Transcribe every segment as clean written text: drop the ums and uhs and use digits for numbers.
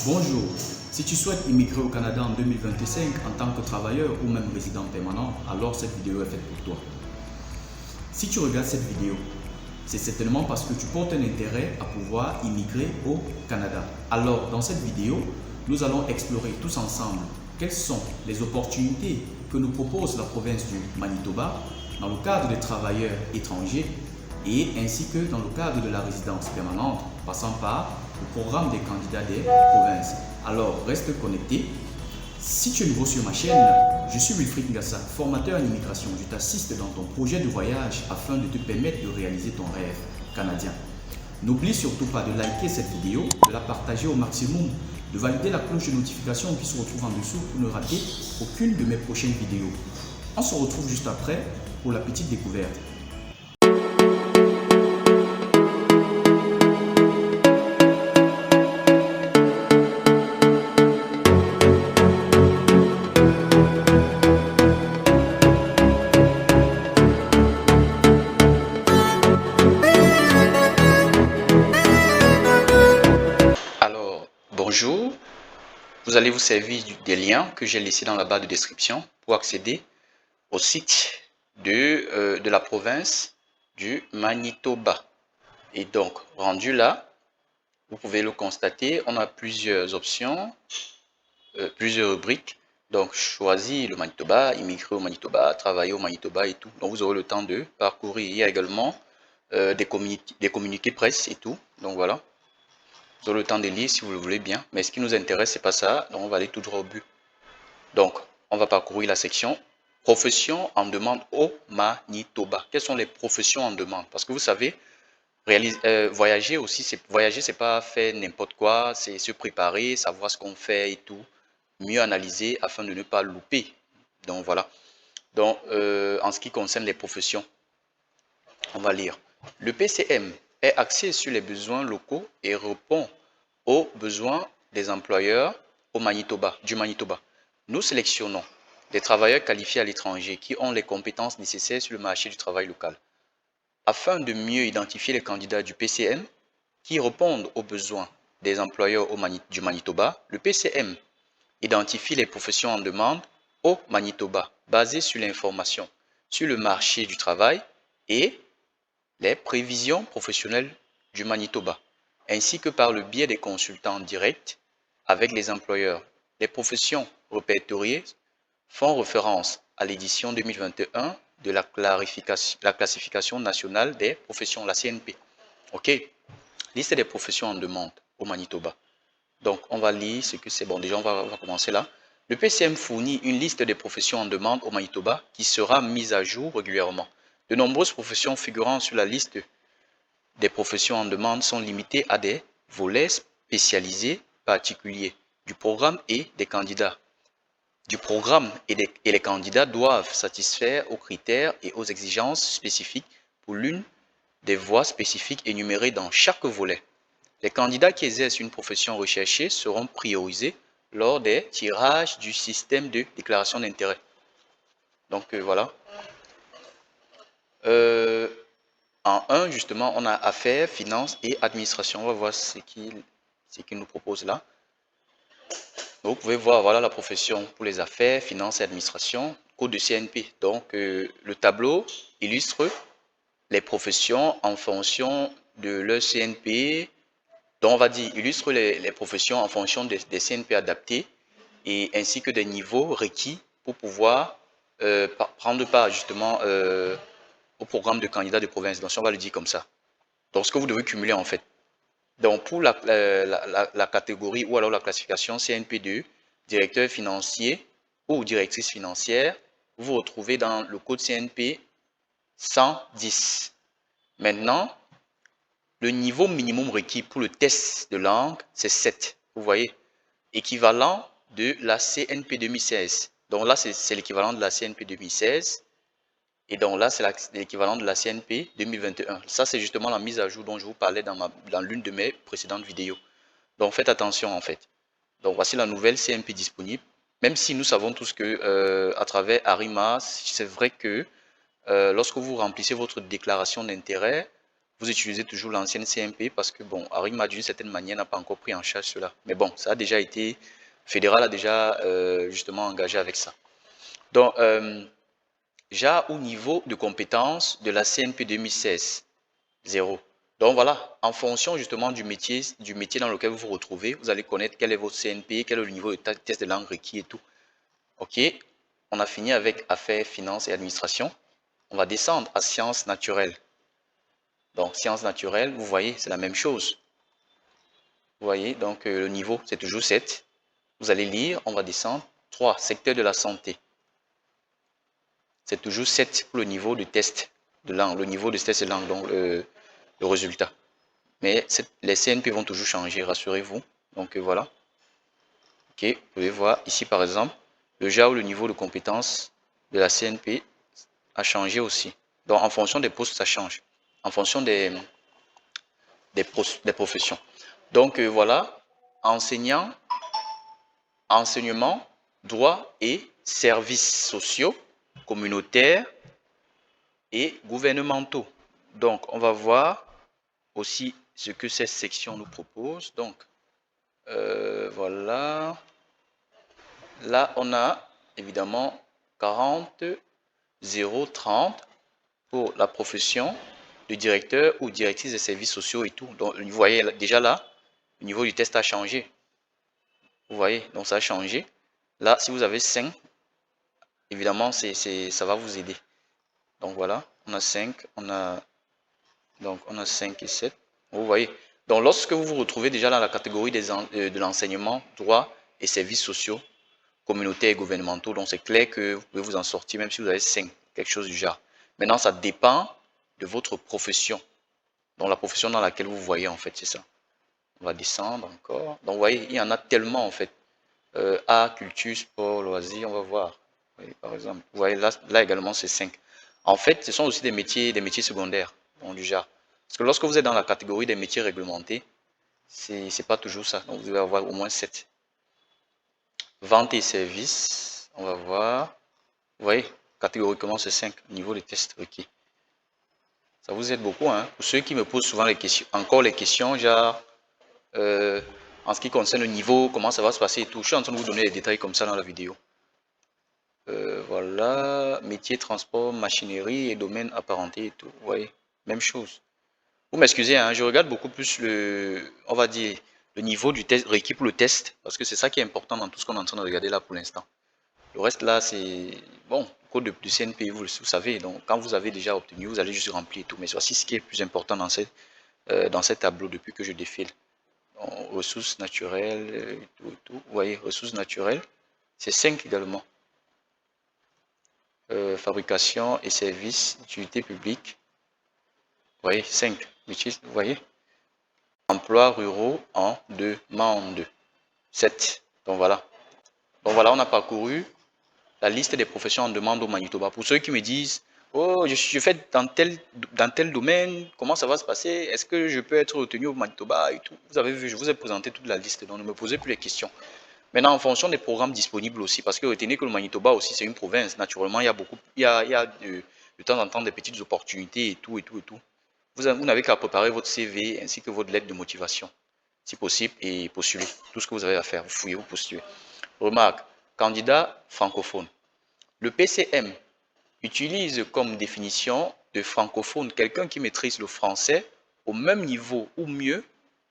Bonjour, si tu souhaites immigrer au Canada en 2025 en tant que travailleur ou même résident permanent, alors cette vidéo est faite pour toi. Si tu regardes cette vidéo, c'est certainement parce que tu portes un intérêt à pouvoir immigrer au Canada. Alors, dans cette vidéo, nous allons explorer tous ensemble quelles sont les opportunités que nous propose la province du Manitoba dans le cadre des travailleurs étrangers et ainsi que dans le cadre de la résidence permanente, passant par le programme des candidats des provinces. Alors, reste connecté. Si tu es nouveau sur ma chaîne, je suis Wilfried Ngassa, formateur en immigration. Je t'assiste dans ton projet de voyage afin de te permettre de réaliser ton rêve canadien. N'oublie surtout pas de liker cette vidéo, de la partager au maximum, de valider la cloche de notification qui se retrouve en dessous pour ne rater aucune de mes prochaines vidéos. On se retrouve juste après pour la petite découverte. Alors, bonjour, vous allez vous servir des liens que j'ai laissés dans la barre de description pour accéder au site de la province du Manitoba. Et donc, rendu là, vous pouvez le constater, on a plusieurs options, plusieurs rubriques. Donc, choisir le Manitoba, immigrer au Manitoba, travailler au Manitoba et tout. Donc, vous aurez le temps de parcourir. Il y a également des communiqués presse et tout. Donc, voilà. Vous aurez le temps de lire si vous le voulez bien. Mais ce qui nous intéresse, c'est pas ça. Donc, on va aller tout droit au but. Donc, on va parcourir la section professions en demande au Manitoba. Quelles sont les professions en demande? Parce que vous savez, voyager aussi, voyager, c'est pas faire n'importe quoi, c'est se préparer, savoir ce qu'on fait et tout, mieux analyser afin de ne pas louper. Donc voilà. Donc, en ce qui concerne les professions, on va lire. Le PCM est axé sur les besoins locaux et répond aux besoins des employeurs du Manitoba. Nous sélectionnons des travailleurs qualifiés à l'étranger qui ont les compétences nécessaires sur le marché du travail local. Afin de mieux identifier les candidats du PCM qui répondent aux besoins des employeurs du Manitoba, le PCM identifie les professions en demande au Manitoba basées sur l'information sur le marché du travail et les prévisions professionnelles du Manitoba, ainsi que par le biais des consultants directs avec les employeurs. Les professions répertoriées font référence à l'édition 2021 de la classification nationale des professions, la CNP. OK. Liste des professions en demande au Manitoba. Donc, on va lire ce que c'est. Bon, déjà, on va commencer là. Le PCM fournit une liste des professions en demande au Manitoba qui sera mise à jour régulièrement. De nombreuses professions figurant sur la liste des professions en demande sont limitées à des volets spécialisés particuliers du programme et des candidats. Et les candidats doivent satisfaire aux critères et aux exigences spécifiques pour l'une des voies spécifiques énumérées dans chaque volet. Les candidats qui exercent une profession recherchée seront priorisés lors des tirages du système de déclaration d'intérêt. Donc voilà. En 1, justement, on a affaires, finances et administration. On va voir ce qu'il nous propose là. Donc, vous pouvez voir, voilà la profession pour les affaires, finances et administration, code de CNP. Donc, le tableau illustre les professions en fonction de leur CNP. Donc, on va dire, illustre les professions en fonction des CNP adaptés et ainsi que des niveaux requis pour pouvoir prendre part justement au programme de candidat de province. Donc, on va le dire comme ça. Donc, ce que vous devez cumuler en fait. Donc, pour la catégorie ou alors la classification CNP2, directeur financier ou directrice financière, vous vous retrouvez dans le code CNP 110. Maintenant, le niveau minimum requis pour le test de langue, c'est 7. Vous voyez, équivalent de la CNP 2016. Donc là, c'est l'équivalent de la CNP 2016. Et donc là, c'est l'équivalent de la CNP 2021. Ça, c'est justement la mise à jour dont je vous parlais dans l'une de mes précédentes vidéos. Donc faites attention en fait. Donc voici la nouvelle CNP disponible. Même si nous savons tous que à travers Arima, c'est vrai que lorsque vous remplissez votre déclaration d'intérêt, vous utilisez toujours l'ancienne CMP parce que, bon, Arima, d'une certaine manière, n'a pas encore pris en charge cela. Mais bon, ça a déjà été, Fédéral a déjà justement engagé avec ça. Donc, déjà au niveau de compétences de la CNP 2016, 0. Donc voilà, en fonction justement du métier dans lequel vous vous retrouvez, vous allez connaître quel est votre CNP, quel est le niveau de test de langue requis et tout. Ok, on a fini avec affaires, finances et administration. On va descendre à sciences naturelles. Donc, sciences naturelles, vous voyez, c'est la même chose. Vous voyez, donc le niveau, c'est toujours 7. Vous allez lire, on va descendre. 3, secteur de la santé. C'est toujours 7 pour le niveau de test de langue, le niveau de test de langue, donc le résultat. Mais les CNP vont toujours changer, rassurez-vous. Donc voilà. Ok, vous pouvez voir ici par exemple, le JA ou le niveau de compétence de la CNP a changé aussi. Donc en fonction des postes, ça change. En fonction des professions. Donc voilà, enseignant, enseignement, droit et services sociaux, communautaires et gouvernementaux. Donc on va voir aussi ce que cette section nous propose. Donc voilà, là on a évidemment 40, 0, 30 pour la profession de directeur ou directrice des services sociaux et tout. Donc vous voyez déjà là, le niveau du test a changé. Vous voyez, donc ça a changé. Là, si vous avez 5, évidemment, ça va vous aider. Donc voilà, on a 5, on a 5 et 7. Vous voyez. Donc lorsque vous vous retrouvez déjà dans la catégorie de l'enseignement, droit et services sociaux, communautaires et gouvernementaux, donc c'est clair que vous pouvez vous en sortir même si vous avez 5, quelque chose du genre. Maintenant, ça dépend de votre profession. Donc la profession dans laquelle vous voyez en fait, c'est ça. On va descendre encore. Donc vous voyez, il y en a tellement en fait. Art, culture, sport, loisirs, on va voir. Oui, par exemple, vous voyez là également c'est 5. En fait, ce sont aussi des métiers secondaires, bon, du genre. Parce que lorsque vous êtes dans la catégorie des métiers réglementés, c'est pas toujours ça. Donc vous devez avoir au moins 7. Vente et services, on va voir. Vous voyez, catégoriquement c'est 5, niveau des tests requis. Ça vous aide beaucoup, hein. Pour ceux qui me posent souvent les questions, encore les questions, genre, en ce qui concerne le niveau, comment ça va se passer et tout. Je suis en train de vous donner des détails comme ça dans la vidéo. Voilà, métier, transport, machinerie et domaine apparenté et tout. Vous voyez, même chose. Vous m'excusez, hein, je regarde beaucoup plus on va dire, le niveau du test requis pour le test, parce que c'est ça qui est important dans tout ce qu'on est en train de regarder là pour l'instant. Le reste là, c'est, bon, code de CNP, vous savez, donc quand vous avez déjà obtenu, vous allez juste remplir tout. Mais voici ce qui est plus important dans ces tableaux depuis que je défile. Donc, ressources naturelles, et tout. Vous voyez, ressources naturelles, c'est 5 également. Fabrication et services d'utilité publique. Vous voyez, 5. Vous voyez, emplois ruraux en demande. 7. Donc voilà. Donc voilà, on a parcouru la liste des professions en demande au Manitoba. Pour ceux qui me disent, oh, je fais dans tel domaine, comment ça va se passer? Est-ce que je peux être retenu au Manitoba et tout? Vous avez vu, je vous ai présenté toute la liste, donc ne me posez plus les questions. Maintenant, en fonction des programmes disponibles aussi, parce que retenez que le Manitoba aussi, c'est une province. Naturellement, il y a beaucoup, il y a de temps en temps des petites opportunités et tout, et tout, et tout. Vous n'avez qu'à préparer votre CV ainsi que votre lettre de motivation, si possible, et postuler. Tout ce que vous avez à faire, vous fouillez, vous postulez. Remarque, candidat francophone. Le PCM utilise comme définition de francophone quelqu'un qui maîtrise le français au même niveau ou mieux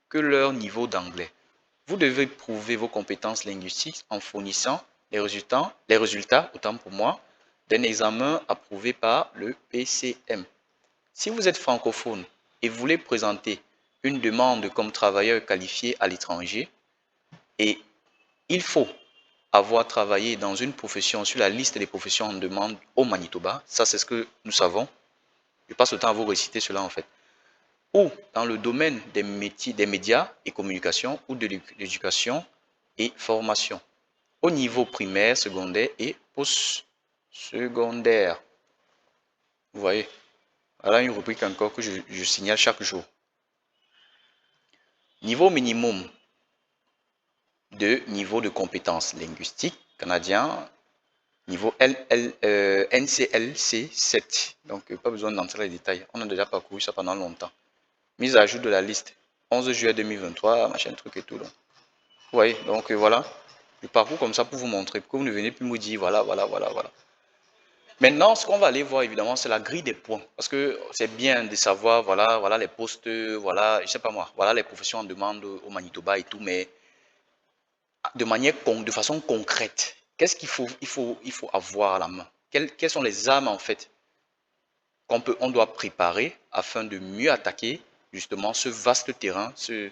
que leur niveau d'anglais. Vous devez prouver vos compétences linguistiques en fournissant les résultats, autant pour moi, d'un examen approuvé par le PCM. Si vous êtes francophone et voulez présenter une demande comme travailleur qualifié à l'étranger, et il faut avoir travaillé dans une profession sur la liste des professions en demande au Manitoba, ça c'est ce que nous savons, je passe le temps à vous réciter cela en fait, ou dans le domaine des métiers, des médias et communications ou de l'éducation et formation, au niveau primaire, secondaire et post-secondaire. Vous voyez, voilà une rubrique encore que je signale chaque jour. Niveau minimum de niveau de compétences linguistiques canadien, niveau NCLC 7. Donc, pas besoin d'entrer dans les détails. On a déjà parcouru ça pendant longtemps. mise à jour de la liste. 11 juillet 2023, machin truc et tout. Donc. Vous voyez, donc voilà. Je parcours comme ça pour vous montrer, pour que vous ne venez plus me dire voilà, voilà, voilà, voilà. Maintenant, ce qu'on va aller voir, évidemment, c'est la grille des points. Parce que c'est bien de savoir, voilà, voilà les postes, voilà, je sais pas moi, voilà les professions en demande au Manitoba et tout, mais de manière, de façon concrète, qu'est-ce qu'il faut avoir à la main? Quelles sont les armes, en fait, on doit préparer afin de mieux attaquer, justement, ce vaste terrain, ce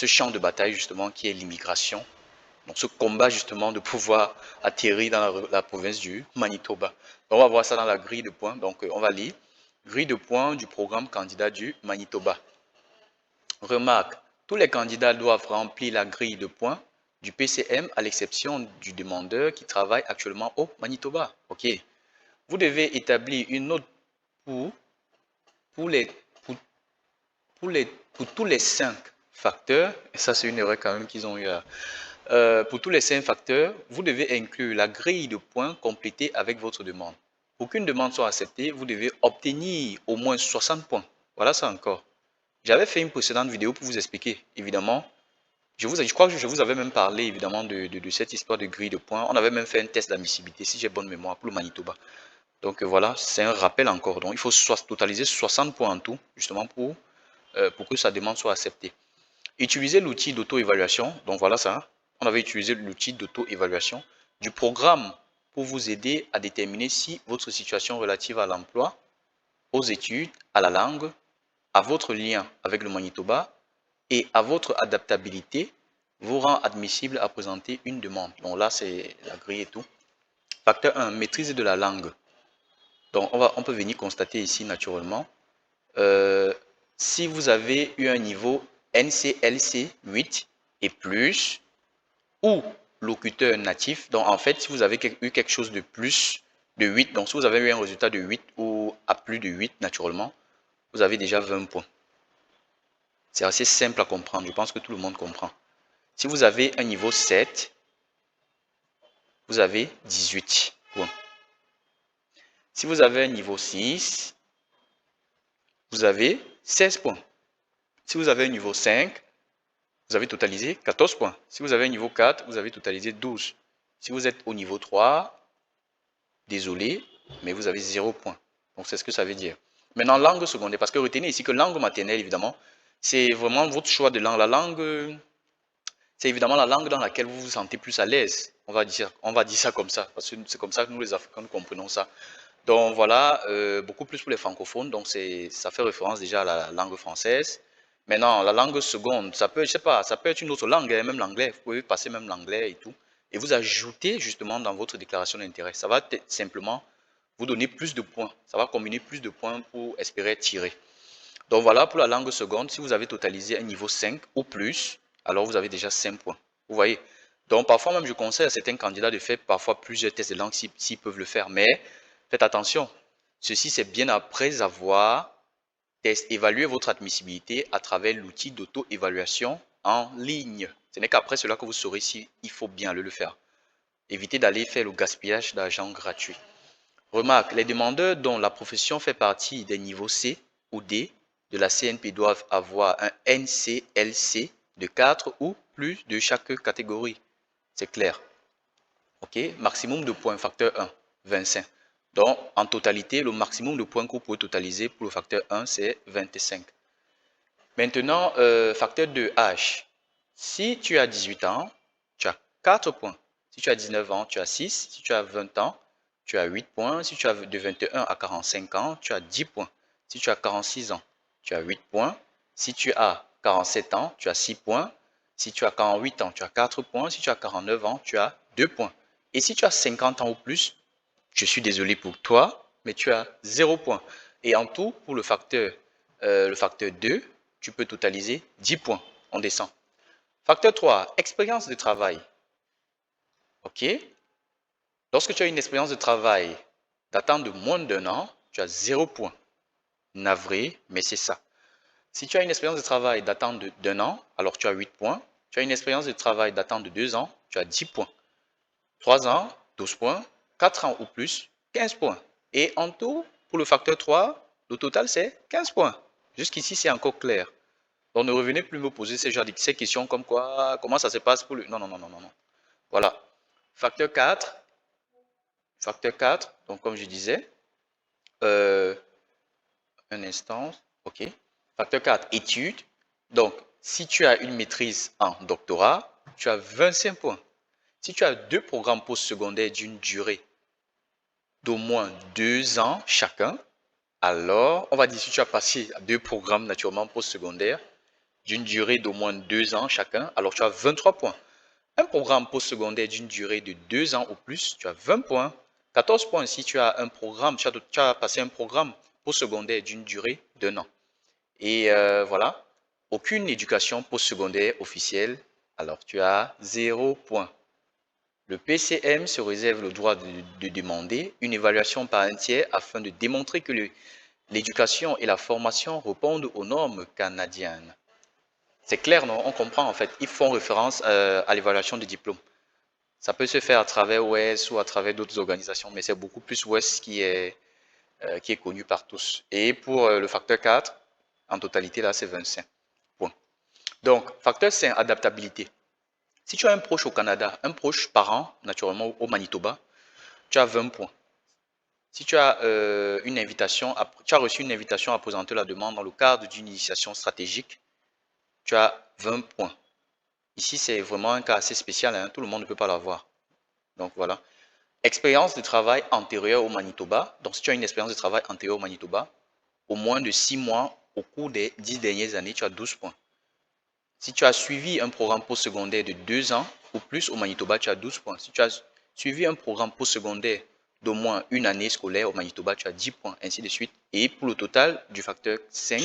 champ de bataille, justement, qui est l'immigration. Donc, ce combat, justement, de pouvoir atterrir dans la province du Manitoba. Donc, on va voir ça dans la grille de points. Donc, on va lire. Grille de points du programme candidat du Manitoba. Remarque, tous les candidats doivent remplir la grille de points du PCM à l'exception du demandeur qui travaille actuellement au Manitoba. OK. Vous devez établir une note pour, pour, les, pour, pour tous les 5 facteurs. Et ça, c'est une erreur quand même qu'ils ont eu à, pour tous les 5 facteurs, vous devez inclure la grille de points complétée avec votre demande. Pour qu'une demande soit acceptée, vous devez obtenir au moins 60 points. Voilà ça encore. J'avais fait une précédente vidéo pour vous expliquer, évidemment. Je crois que je vous avais même parlé, évidemment, de cette histoire de grille de points. On avait même fait un test d'admissibilité, si j'ai bonne mémoire, pour le Manitoba. Donc voilà, c'est un rappel encore. Donc il faut totaliser 60 points en tout, justement, pour que sa demande soit acceptée. Utiliser l'outil d'auto-évaluation. Donc voilà ça. On avait utilisé l'outil d'auto-évaluation du programme pour vous aider à déterminer si votre situation relative à l'emploi, aux études, à la langue, à votre lien avec le Manitoba et à votre adaptabilité vous rend admissible à présenter une demande. Donc là, c'est la grille et tout. Facteur 1, maîtrise de la langue. Donc on peut venir constater ici naturellement. Si vous avez eu un niveau NCLC 8 et plus, ou locuteur natif, donc en fait, si vous avez eu quelque chose de plus de 8, donc si vous avez eu un résultat de 8 ou à plus de 8 naturellement, vous avez déjà 20 points. C'est assez simple à comprendre, je pense que tout le monde comprend. Si vous avez un niveau 7, vous avez 18 points. Si vous avez un niveau 6, vous avez 16 points. Si vous avez un niveau 5, vous avez totalisé 14 points. Si vous avez un niveau 4, vous avez totalisé 12. Si vous êtes au niveau 3, désolé, mais vous avez 0 points. Donc c'est ce que ça veut dire. Maintenant, langue secondaire, parce que retenez ici que langue maternelle, évidemment, c'est vraiment votre choix de langue. La langue, c'est évidemment la langue dans laquelle vous vous sentez plus à l'aise. On va dire ça comme ça, parce que c'est comme ça que nous les Africains nous comprenons ça. Donc voilà, beaucoup plus pour les francophones, donc ça fait référence déjà à la langue française. Maintenant, la langue seconde, ça peut, je sais pas, ça peut être une autre langue, hein, même l'anglais, vous pouvez passer même l'anglais et tout. Et vous ajoutez justement dans votre déclaration d'intérêt. Ça va simplement vous donner plus de points. Ça va combiner plus de points pour espérer tirer. Donc voilà, pour la langue seconde, si vous avez totalisé un niveau 5 ou plus, alors vous avez déjà 5 points. Vous voyez? Donc parfois même, je conseille à certains candidats de faire parfois plusieurs tests de langue s'ils peuvent le faire. Mais faites attention. Ceci, c'est bien après avoir évalué votre admissibilité à travers l'outil d'auto-évaluation en ligne. Ce n'est qu'après cela que vous saurez s'il faut bien le faire. Évitez d'aller faire le gaspillage d'argent gratuit. Remarque, les demandeurs dont la profession fait partie des niveaux C ou D de la CNP doivent avoir un NCLC de 4 ou plus de chaque catégorie. C'est clair. OK? Maximum de points, facteur 1, 25. Donc, en totalité, le maximum de points que vous pouvez totaliser pour le facteur 1, c'est 25. Maintenant, facteur 2, âge. Si tu as 18 ans, tu as 4 points. Si tu as 19 ans, tu as 6. Si tu as 20 ans, tu as 8 points. Si tu as de 21 à 45 ans, tu as 10 points. Si tu as 46 ans, tu as 8 points. Si tu as 47 ans, tu as 6 points. Si tu as 48 ans, tu as 4 points. Si tu as 49 ans, tu as 2 points. Et si tu as 50 ans ou plus, je suis désolé pour toi, mais tu as 0 points. Et en tout, pour le facteur 2, tu peux totaliser 10 points. On descend. Facteur 3, expérience de travail. OK? Lorsque tu as une expérience de travail datant de moins d'un an, tu as 0 points. Navré, mais c'est ça. Si tu as une expérience de travail datant d'un an, alors tu as 8 points. Tu as une expérience de travail datant de 2 ans, tu as 10 points. 3 ans, 12 points. 4 ans ou plus, 15 points. Et en tout, pour le facteur 3, le total c'est 15 points. Jusqu'ici, c'est encore clair. Donc, ne revenez plus me poser ces questions comme quoi, comment ça se passe pour le... Non, non, non, non, non, non. Voilà. Facteur 4. Facteur 4. Donc, comme je disais, un instant. OK. Facteur 4, études. Donc, si tu as une maîtrise en doctorat, tu as 25 points. Si tu as deux programmes postsecondaires d'une durée d'au moins 2 ans chacun, alors, on va dire si tu as passé à deux programmes naturellement postsecondaires d'une durée d'au moins 2 ans chacun, alors tu as 23 points. Un programme postsecondaire d'une durée de 2 ans ou plus, tu as 20 points. 14 points si tu as un programme, tu as passé un programme postsecondaire d'une durée d'1 an. Et voilà, aucune éducation postsecondaire officielle, alors tu as 0 points. Le PCM se réserve le droit de demander une évaluation par un tiers afin de démontrer que l'éducation et la formation répondent aux normes canadiennes. C'est clair, non? On comprend en fait. Ils font référence à l'évaluation des diplômes. Ça peut se faire à travers OS ou à travers d'autres organisations, mais c'est beaucoup plus OS qui est connu par tous. Et pour le facteur 4, en totalité, là, c'est 25 points. Donc, facteur 5, adaptabilité. Si tu as un proche au Canada, un proche parent, naturellement au Manitoba, tu as 20 points. Si tu as, tu as reçu une invitation à présenter la demande dans le cadre d'une initiation stratégique, tu as 20 points. Ici, c'est vraiment un cas assez spécial, hein, tout le monde ne peut pas l'avoir. Donc voilà. Expérience de travail antérieure au Manitoba. Donc si tu as une expérience de travail antérieure au Manitoba, au moins de 6 mois au cours des 10 dernières années, tu as 12 points. Si tu as suivi un programme postsecondaire de 2 ans ou plus au Manitoba, tu as 12 points. Si tu as suivi un programme postsecondaire d'au moins une année scolaire au Manitoba, tu as 10 points, ainsi de suite. Et pour le total du facteur 5,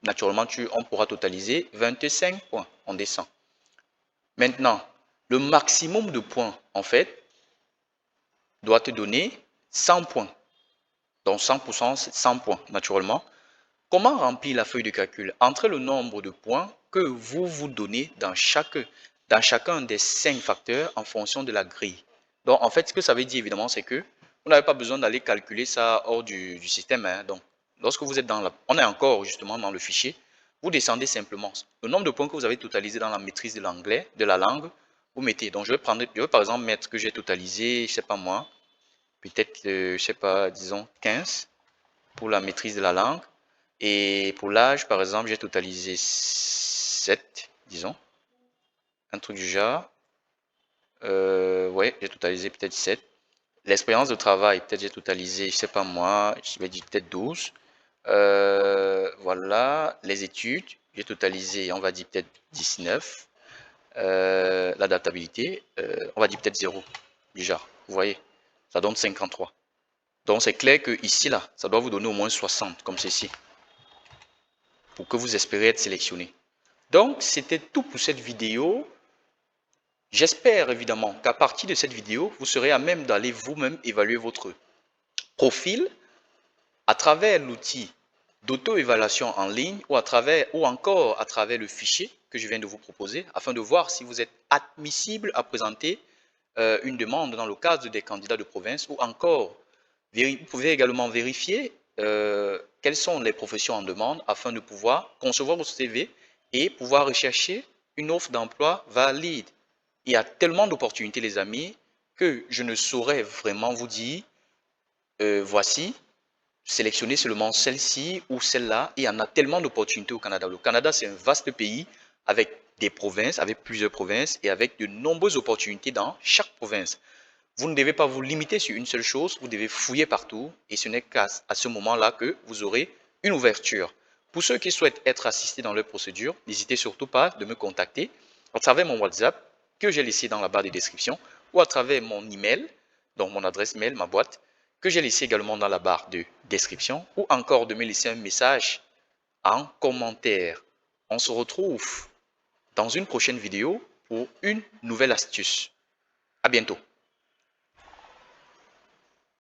naturellement, on pourra totaliser 25 points. On descend. Maintenant, le maximum de points, en fait, doit te donner 100 points. Donc 100%, c'est 100 points, naturellement. Comment remplir la feuille de calcul? Entrez le nombre de points que vous vous donnez dans chacun des 5 facteurs en fonction de la grille. Donc, en fait, ce que ça veut dire, évidemment, c'est que vous n'avez pas besoin d'aller calculer ça hors du système, hein. Donc, lorsque vous êtes on est encore justement dans le fichier, vous descendez simplement. Le nombre de points que vous avez totalisé dans la maîtrise de l'anglais, de la langue, vous mettez. Donc, je vais par exemple mettre que j'ai totalisé, je sais pas moi, peut-être, je sais pas, disons 15 pour la maîtrise de la langue. Et pour l'âge, par exemple, j'ai totalisé 7, disons. Un truc du genre. Ouais, j'ai totalisé peut-être 7. L'expérience de travail, peut-être j'ai totalisé, je sais pas moi, je vais dire peut-être 12. Voilà, les études, j'ai totalisé, on va dire peut-être 19. L'adaptabilité, on va dire peut-être 0, du genre. Vous voyez, ça donne 53. Donc c'est clair que ici, là, ça doit vous donner au moins 60, comme ceci, pour que vous espérez être sélectionné. Donc, c'était tout pour cette vidéo. J'espère évidemment qu'à partir de cette vidéo, vous serez à même d'aller vous-même évaluer votre profil à travers l'outil d'auto-évaluation en ligne ou encore à travers le fichier que je viens de vous proposer afin de voir si vous êtes admissible à présenter une demande dans le cadre des candidats de province ou encore, vous pouvez également vérifier quelles sont les professions en demande afin de pouvoir concevoir votre CV et pouvoir rechercher une offre d'emploi valide. Il y a tellement d'opportunités, les amis, que je ne saurais vraiment vous dire, voici, sélectionnez seulement celle-ci ou celle-là. Il y en a tellement d'opportunités au Canada. Le Canada, c'est un vaste pays avec des provinces, avec plusieurs provinces et avec de nombreuses opportunités dans chaque province. Vous ne devez pas vous limiter sur une seule chose, vous devez fouiller partout et ce n'est qu'à ce moment-là que vous aurez une ouverture. Pour ceux qui souhaitent être assistés dans leur procédure, n'hésitez surtout pas de me contacter à travers mon WhatsApp que j'ai laissé dans la barre de description ou à travers mon email, donc mon adresse mail, ma boîte, que j'ai laissé également dans la barre de description ou encore de me laisser un message en commentaire. On se retrouve dans une prochaine vidéo pour une nouvelle astuce. À bientôt.